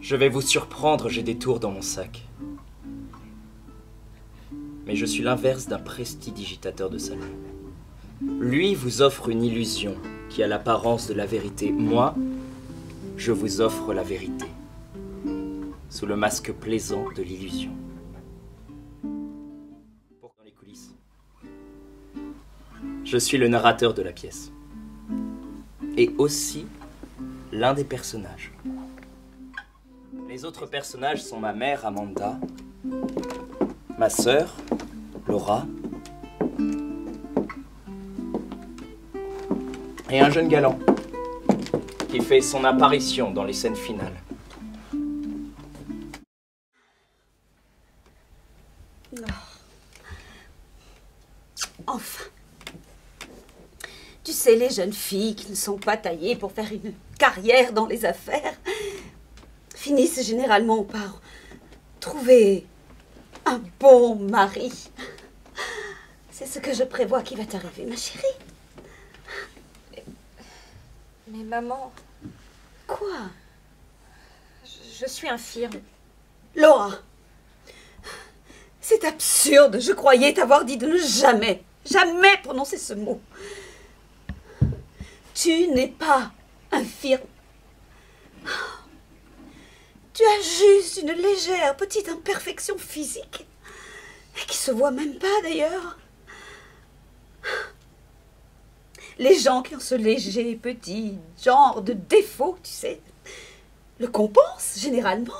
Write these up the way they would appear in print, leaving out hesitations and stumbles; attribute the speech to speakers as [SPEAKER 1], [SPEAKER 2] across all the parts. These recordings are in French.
[SPEAKER 1] Je vais vous surprendre, j'ai des tours dans mon sac. Mais je suis l'inverse d'un prestidigitateur de salon. Lui vous offre une illusion qui a l'apparence de la vérité. Moi, je vous offre la vérité, sous le masque plaisant de l'illusion. Dans les coulisses. Je suis le narrateur de la pièce. Et aussi l'un des personnages. Les autres personnages sont ma mère, Amanda, ma sœur, Laura, et un jeune galant qui fait son apparition dans les scènes finales.
[SPEAKER 2] Enfin. Tu sais, les jeunes filles qui ne sont pas taillées pour faire une carrière dans les affaires finissent généralement par trouver un bon mari. C'est ce que je prévois qui va t'arriver, ma chérie.
[SPEAKER 3] Mais maman...
[SPEAKER 2] Quoi?
[SPEAKER 3] Je suis infirme.
[SPEAKER 2] Laura, c'est absurde. Je croyais t'avoir dit de ne jamais prononcer ce mot. Tu n'es pas infirme. Tu as juste une légère petite imperfection physique, et qui se voit même pas d'ailleurs. Les gens qui ont ce léger petit genre de défaut, tu sais, le compensent généralement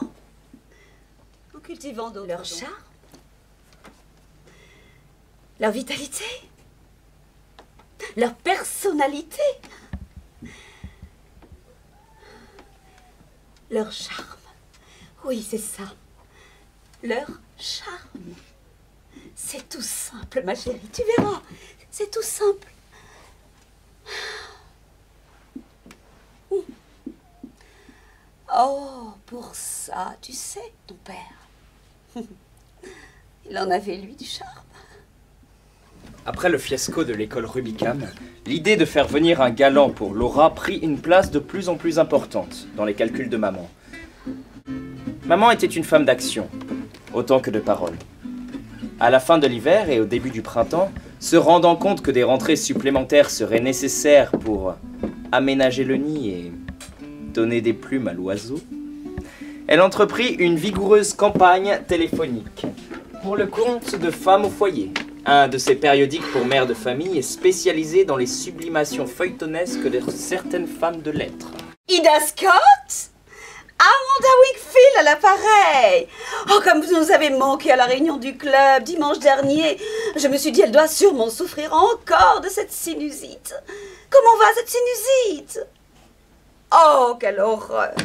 [SPEAKER 2] en cultivant leur charme, leur vitalité, leur personnalité, leur charme. Oui, c'est ça. Leur charme. C'est tout simple, ma chérie. Tu verras. C'est tout simple. Oh, pour ça, tu sais, ton père. Il en avait, lui, du charme.
[SPEAKER 1] Après le fiasco de l'école Rubicam, l'idée de faire venir un galant pour Laura prit une place de plus en plus importante dans les calculs de maman. Maman était une femme d'action, autant que de parole. À la fin de l'hiver et au début du printemps, se rendant compte que des rentrées supplémentaires seraient nécessaires pour aménager le nid et donner des plumes à l'oiseau, elle entreprit une vigoureuse campagne téléphonique pour le compte de Femmes au foyer. Un de ces périodiques pour mères de famille est spécialisé dans les sublimations feuilletonesques de certaines femmes de lettres.
[SPEAKER 2] Ida Scott? Amanda Wakefield à l'appareil. Oh, comme vous nous avez manqué à la réunion du club dimanche dernier, je me suis dit, elle doit sûrement souffrir encore de cette sinusite. Comment va cette sinusite? Oh, quelle horreur.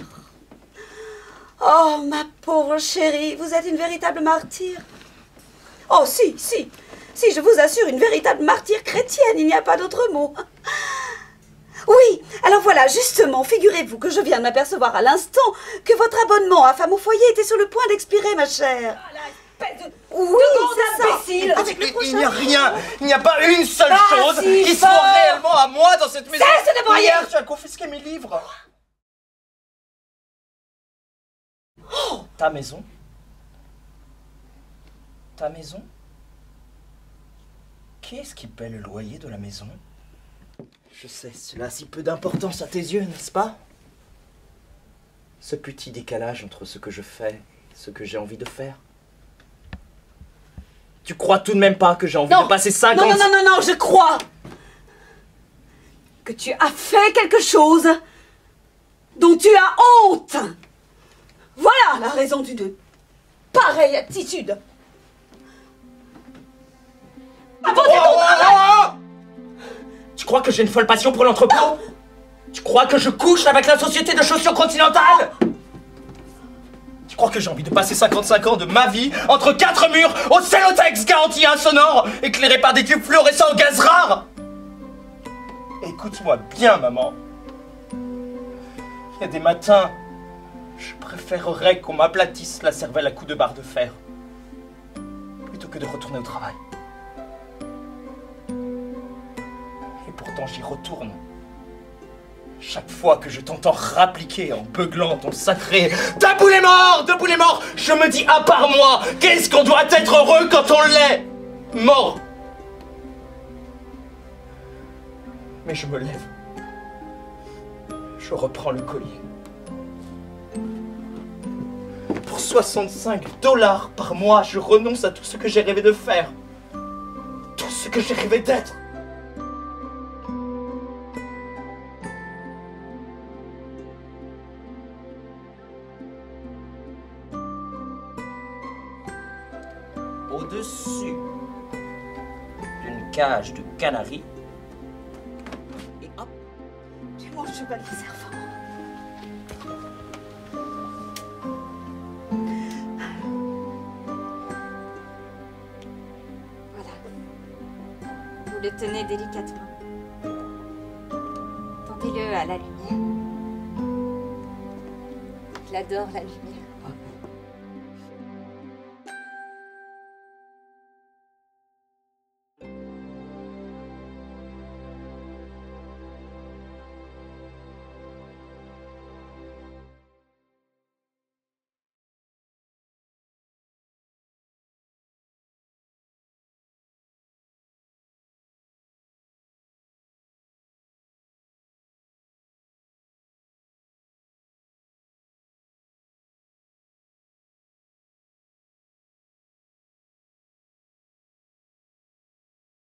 [SPEAKER 2] Oh, ma pauvre chérie, vous êtes une véritable martyre. Oh, si, je vous assure, une véritable martyre chrétienne, il n'y a pas d'autre mot. Oui, alors voilà, justement, figurez-vous que je viens de m'apercevoir à l'instant que votre abonnement à Femmes au foyer était sur le point d'expirer, ma chère. Oui, c'est ça. Avec le prochain...
[SPEAKER 1] Il n'y a rien, il n'y a pas une seule chose
[SPEAKER 2] si,
[SPEAKER 1] qui soit réellement à moi dans cette maison.
[SPEAKER 2] Cesse de broyer.
[SPEAKER 1] Hier, tu as confisqué mes livres. Oh, ta maison? Ta maison? Qui est-ce qui paie le loyer de la maison? Je sais, cela a si peu d'importance à tes yeux, n'est-ce pas? Ce petit décalage entre ce que je fais et ce que j'ai envie de faire. Tu crois tout de même pas que j'ai envie de passer 50...
[SPEAKER 2] Non, je crois que tu as fait quelque chose dont tu as honte. Voilà la raison d'une pareille attitude. Abandonne ton travail.
[SPEAKER 1] Tu crois que j'ai une folle passion pour l'entrepôt? Tu crois que je couche avec la société de chaussures Continental? Tu crois que j'ai envie de passer 55 ans de ma vie entre 4 murs au Celotex garantie insonore, éclairé par des tubes fluorescents au gaz rare? Écoute-moi bien, maman. Il y a des matins, je préférerais qu'on m'aplatisse la cervelle à coups de barre de fer plutôt que de retourner au travail. Et pourtant j'y retourne. Chaque fois que je t'entends rappliquer en beuglant ton sacré « Debout les morts! Debout les morts !» je me dis à part moi, qu'est-ce qu'on doit être heureux quand on l'est? Mort! Mais je me lève. Je reprends le collier. Pour 65 $ par mois, je renonce à tout ce que j'ai rêvé de faire. Tout ce que j'ai rêvé d'être. Au-dessus d'une cage de canaries. Et hop.
[SPEAKER 2] Tu es mon chevalier servant.
[SPEAKER 3] Voilà. Vous le tenez délicatement. Tendez-le à la lumière. Il adore la lumière.